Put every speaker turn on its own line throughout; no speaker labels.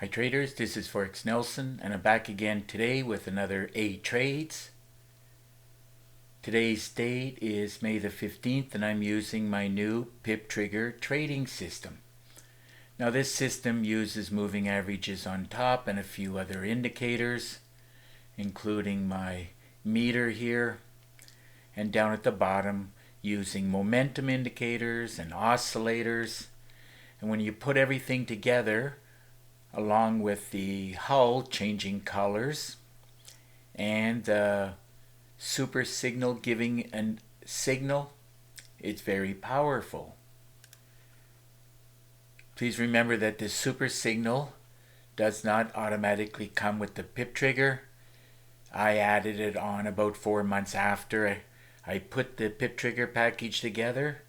Hi traders, this is Forex Nelson and I'm back again today with another 8 trades. Today's date is May the 15th and I'm using my new pip trigger trading system. Now this system uses moving averages on top and a few other indicators, including my meter here, and down at the bottom using momentum indicators and oscillators. And when you put everything together, along with the hull changing colors and the super signal giving a signal, it's very powerful. Please remember that this super signal does not automatically come with the pip trigger. I added it on about 4 months after I put the pip trigger package together.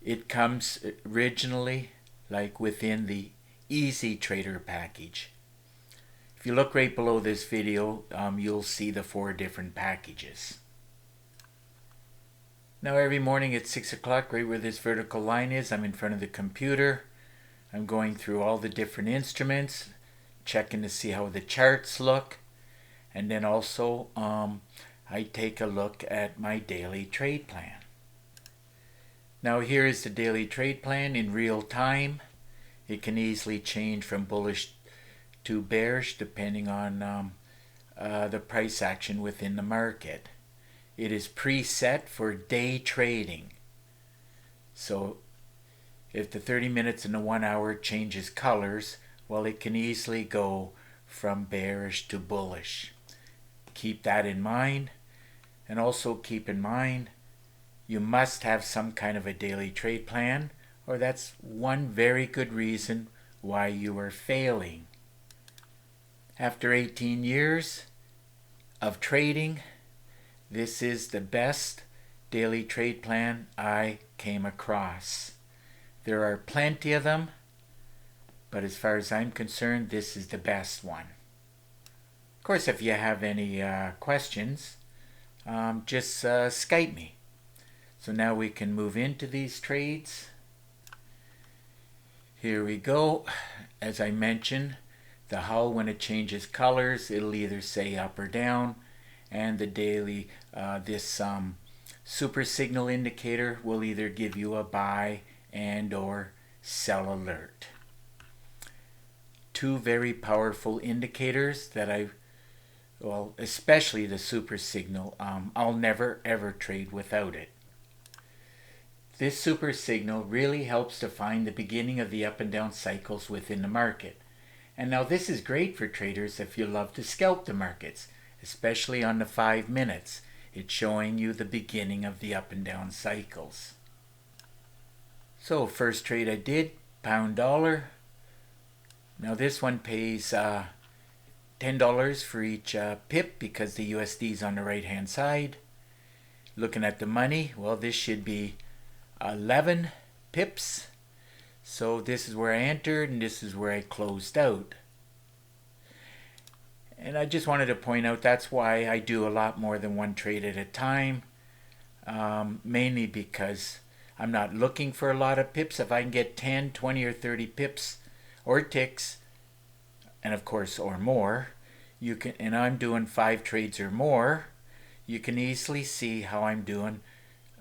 It comes originally like within the Easy Trader package. If you look right below this video, you'll see the 4 different packages. Now every morning at 6 o'clock, right where this vertical line is, I'm in front of the computer. I'm going through all the different instruments, checking to see how the charts look, and then also I take a look at my daily trade plan. Now here is the daily trade plan in real time. It can easily change from bullish to bearish depending on the price action within the market. It is preset for day trading. So if the 30 minutes and the 1 hour changes colors, well, it can easily go from bearish to bullish. Keep that in mind. And also keep in mind, you must have some kind of a daily trade plan, or that's one very good reason why you are failing. After 18 years of trading, this is the best daily trade plan I came across. There are plenty of them, but as far as I'm concerned, this is the best one. Of course, if you have any questions, just Skype me. So now we can move into these trades. Here we go. As I mentioned, the hull, when it changes colors, it'll either say up or down, and the daily, this super signal indicator will either give you a buy and or sell alert. 2 very powerful indicators that especially the super signal, I'll never ever trade without it. This super signal really helps to find the beginning of the up and down cycles within the market. And now this is great for traders if you love to scalp the markets, especially on the 5 minutes. It's showing you the beginning of the up and down cycles. So first trade I did, pound dollar. Now this one pays $10 for each pip because the USD is on the right hand side. Looking at the money, well, this should be 11 pips. So this is where I entered and this is where I closed out. And I just wanted to point out that's why I do a lot more than one trade at a time, mainly because I'm not looking for a lot of pips. If I can get 10, 20 or 30 pips or ticks, and of course or more, you can, and I'm doing 5 trades or more, you can easily see how I'm doing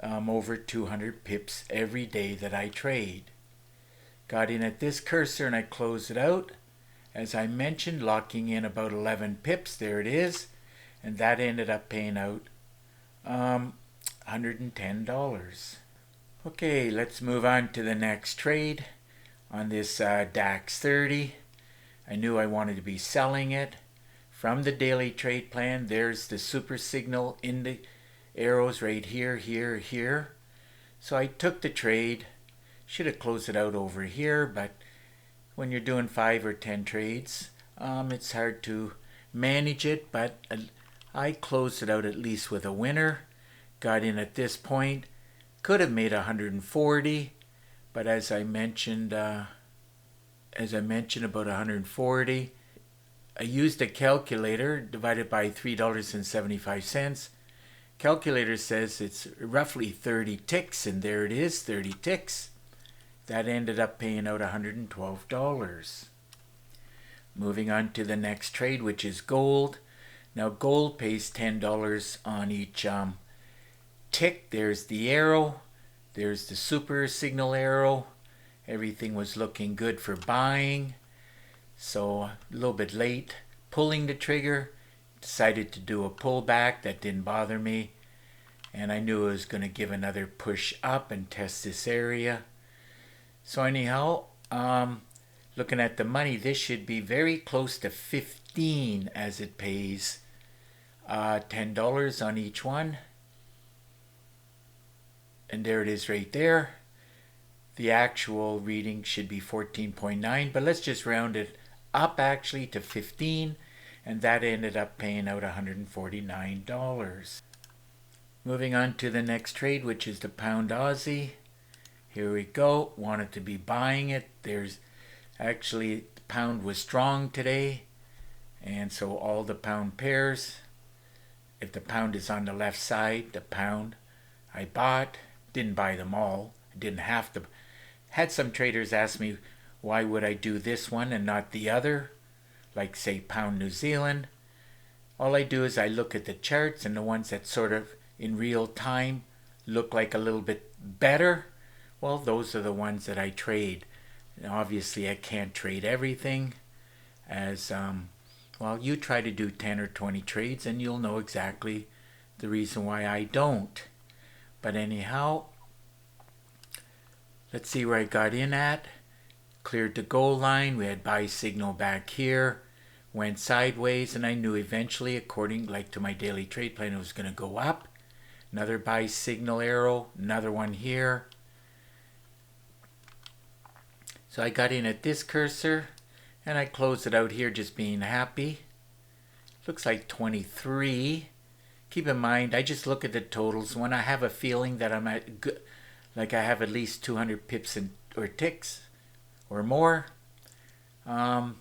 over 200 pips every day that I trade. Got in at this cursor and I closed it out. As I mentioned, locking in about 11 pips. There it is. And that ended up paying out $110. Okay, let's move on to the next trade on this DAX 30. I knew I wanted to be selling it. From the daily trade plan, there's the super signal in the arrows right here, here, here. So I took the trade. Should have closed it out over here, but when you're doing 5 or 10 trades, it's hard to manage it, but I closed it out at least with a winner. Got in at this point. Could have made 140, but as I mentioned about 140, I used a calculator divided by $3.75. Calculator says it's roughly 30 ticks, and there it is, 30 ticks. That ended up paying out $112. Moving on to the next trade, which is gold. Now gold pays $10 on each tick. There's the arrow. There's the super signal arrow. Everything was looking good for buying. So a little bit late pulling the trigger. Decided to do a pullback. That didn't bother me. And I knew it was going to give another push up and test this area. So anyhow, looking at the money, this should be very close to 15 as it pays $10 on each one. And there it is right there. The actual reading should be 14.9, but let's just round it up actually to 15, and that ended up paying out $149. Moving on to the next trade, which is the pound Aussie. Here we go. Wanted to be buying it. There's actually, the pound was strong today, and so all the pound pairs, if the pound is on the left side, the pound I bought. Didn't buy them all. I didn't have to. Had some traders ask me why would I do this one and not the other, like say pound New Zealand. All I do is I look at the charts, and the ones that sort of in real time look like a little bit better, well, those are the ones that I trade. And obviously I can't trade everything, as well, you try to do 10 or 20 trades and you'll know exactly the reason why I don't. But anyhow, let's see where I got in at. Cleared the goal line. We had buy signal back here. Went sideways, and I knew eventually, according like to my daily trade plan, it was going to go up. Another buy signal arrow. Another one here. So I got in at this cursor, and I closed it out here just being happy. Looks like 23. Keep in mind, I just look at the totals. When I have a feeling that I'm at good, like I have at least 200 pips or ticks or more, I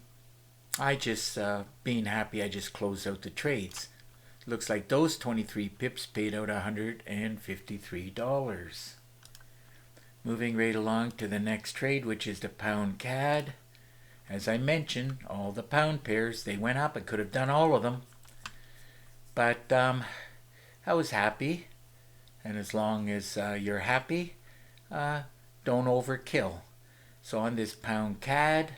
just, being happy, I just close out the trades. Looks like those 23 pips paid out $153. Moving right along to the next trade, which is the pound CAD. As I mentioned, all the pound pairs, they went up. I could have done all of them. But I was happy, and as long as you're happy, don't overkill. So on this pound CAD,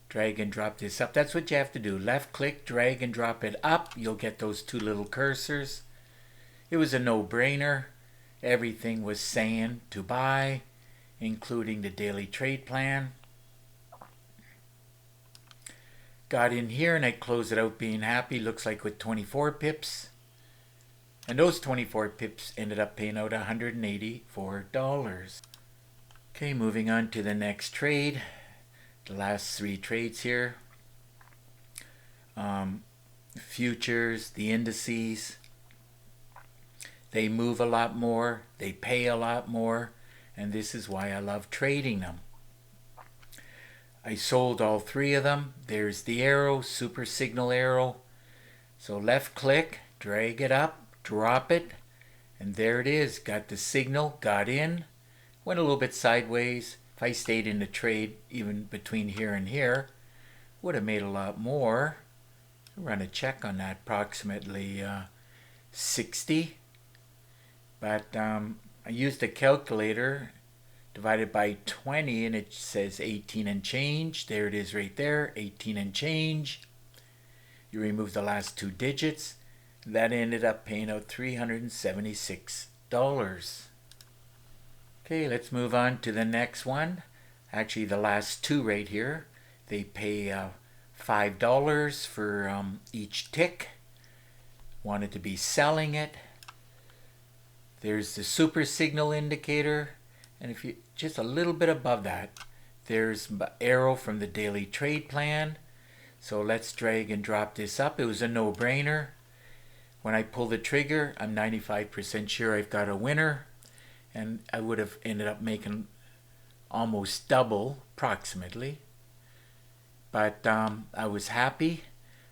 drag and drop this up. That's what you have to do. Left click, drag and drop it up. You'll get those two little cursors. It was a no-brainer. Everything was saying to buy, including the daily trade plan. Got in here and I closed it out being happy. Looks like with 24 pips. And those 24 pips ended up paying out $184. Okay, moving on to the next trade. The last three trades here. Futures, the indices. They move a lot more. They pay a lot more. And this is why I love trading them. I sold all three of them. There's the arrow, super signal arrow. So left click, drag it up, drop it, and there it is. Got the signal, got in, went a little bit sideways. If I stayed in the trade, even between here and here, would have made a lot more. Run a check on that, approximately 60. But I used a calculator, divided by 20, and it says 18 and change. There it is right there, 18 and change. You remove the last two digits. That ended up paying out $376. Okay, let's move on to the next one. Actually, the last two right here. They pay $5 for each tick. Wanted to be selling it. There's the super signal indicator. And if you just a little bit above that, there's arrow from the daily trade plan. So let's drag and drop this up. It was a no-brainer. When I pull the trigger, I'm 95% sure I've got a winner. And I would have ended up making almost double, approximately. But I was happy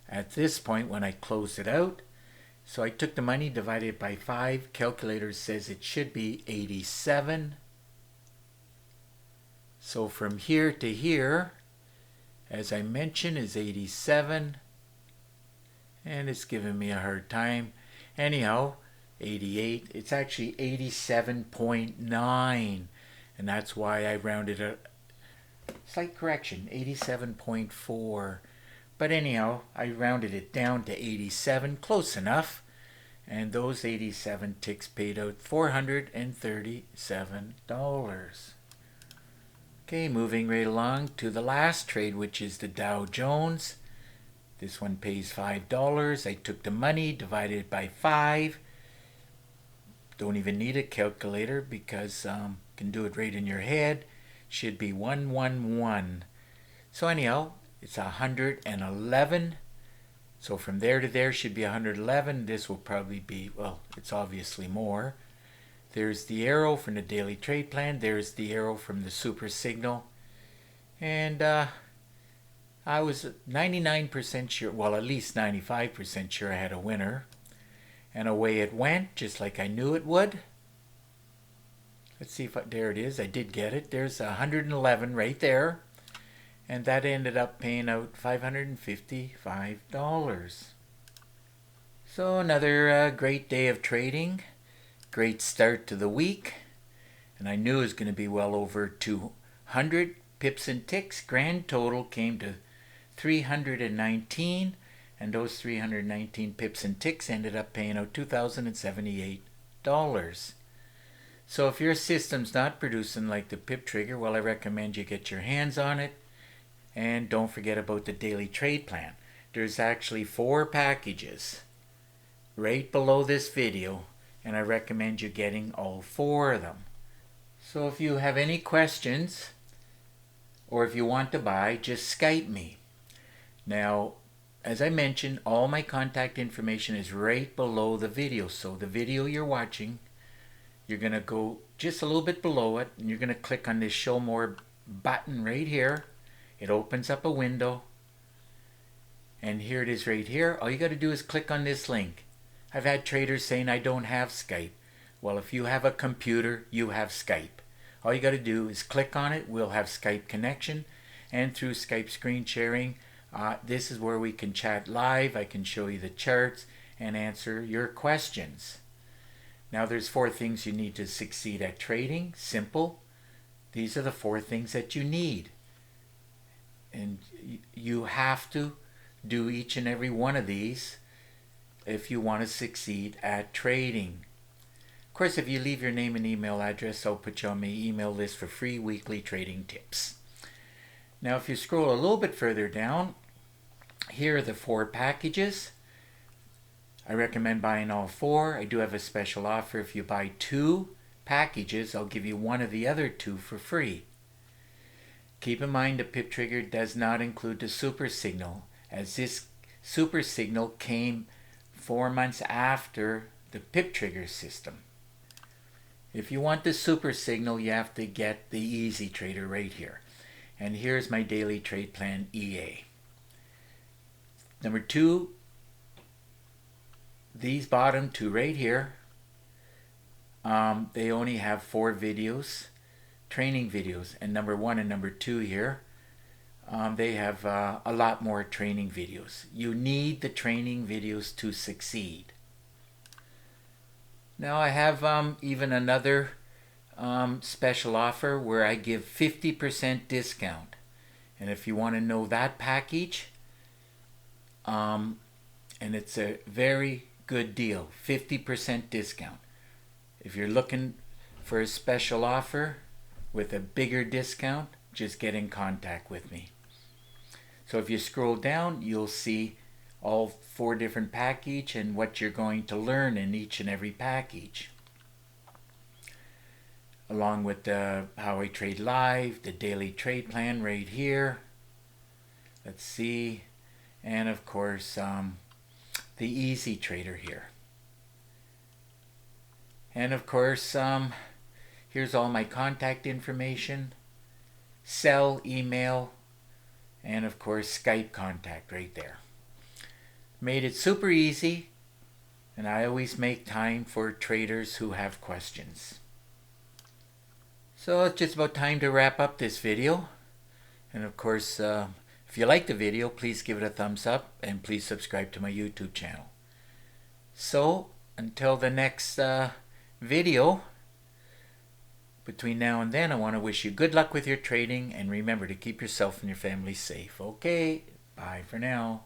at this point when I closed it out. So I took the money, divided it by 5. Calculator says it should be 87. So from here to here, as I mentioned, is 87, and it's giving me a hard time. Anyhow, 88, it's actually 87.9, and that's why I rounded it. Slight correction, 87.4. But anyhow, I rounded it down to 87, close enough. And those 87 ticks paid out $437. Okay, moving right along to the last trade, which is the Dow Jones. This one pays $5. I took the money, divided it by 5. Don't even need a calculator because you can do it right in your head. Should be 111. So anyhow, it's 111. So from there to there should be 111. This will probably be, well, it's obviously more. There's the arrow from the daily trade plan. There's the arrow from the super signal. And I was 99% sure, well, at least 95% sure I had a winner. And away it went, just like I knew it would. Let's see if there it is. I did get it. There's 111 right there. And that ended up paying out $555. So another great day of trading. Great start to the week. And I knew it was going to be well over 200 pips and ticks. Grand total came to 319. And those 319 pips and ticks ended up paying out $2,078. So if your system's not producing like the pip trigger, well, I recommend you get your hands on it. And don't forget about the daily trade plan. There's actually 4 packages right below this video, and I recommend you getting all 4 of them. So if you have any questions, or if you want to buy, just Skype me. Now, as I mentioned, all my contact information is right below the video. So the video you're watching, you're going to go just a little bit below it, and you're going to click on this Show More button right here. It opens up a window, and here it is right here. All you got to do is click on this link. I've had traders saying I don't have Skype. Well, if you have a computer, you have Skype. All you got to do is click on it. We'll have Skype connection, and through Skype screen sharing, this is where we can chat live. I can show you the charts and answer your questions. Now there's 4 things you need to succeed at trading. Simple. These are the 4 things that you need. And you have to do each and every one of these if you want to succeed at trading. Of course, if you leave your name and email address, I'll put you on my email list for free weekly trading tips. Now, if you scroll a little bit further down, here are the 4 packages. I recommend buying all 4. I do have a special offer. If you buy 2 packages, I'll give you one of the other 2 for free. Keep in mind the pip trigger does not include the super signal, as this super signal came 4 months after the pip trigger system. If you want the super signal, you have to get the Easy Trader right here. And here's my daily trade plan EA. Number 2, these bottom 2 right here, they only have 4 videos. Training videos, and number 1 and number 2 here, they have a lot more training videos. You need the training videos to succeed. Now I have even another special offer where I give 50% discount, and if you want to know that package, and it's a very good deal, 50% discount. If you're looking for a special offer with a bigger discount, just get in contact with me. So if you scroll down, you'll see all 4 different packages and what you're going to learn in each and every package. Along with the How I Trade Live, the daily trade plan right here. Let's see. And of course, the Easy Trader here. And of course, here's all my contact information, cell, email, and of course Skype contact right there. Made it super easy, and I always make time for traders who have questions. So it's just about time to wrap up this video. And of course, If you like the video, please give it a thumbs up and please subscribe to my YouTube channel. So, until the next video, between now and then, I want to wish you good luck with your trading and remember to keep yourself and your family safe. Okay, bye for now.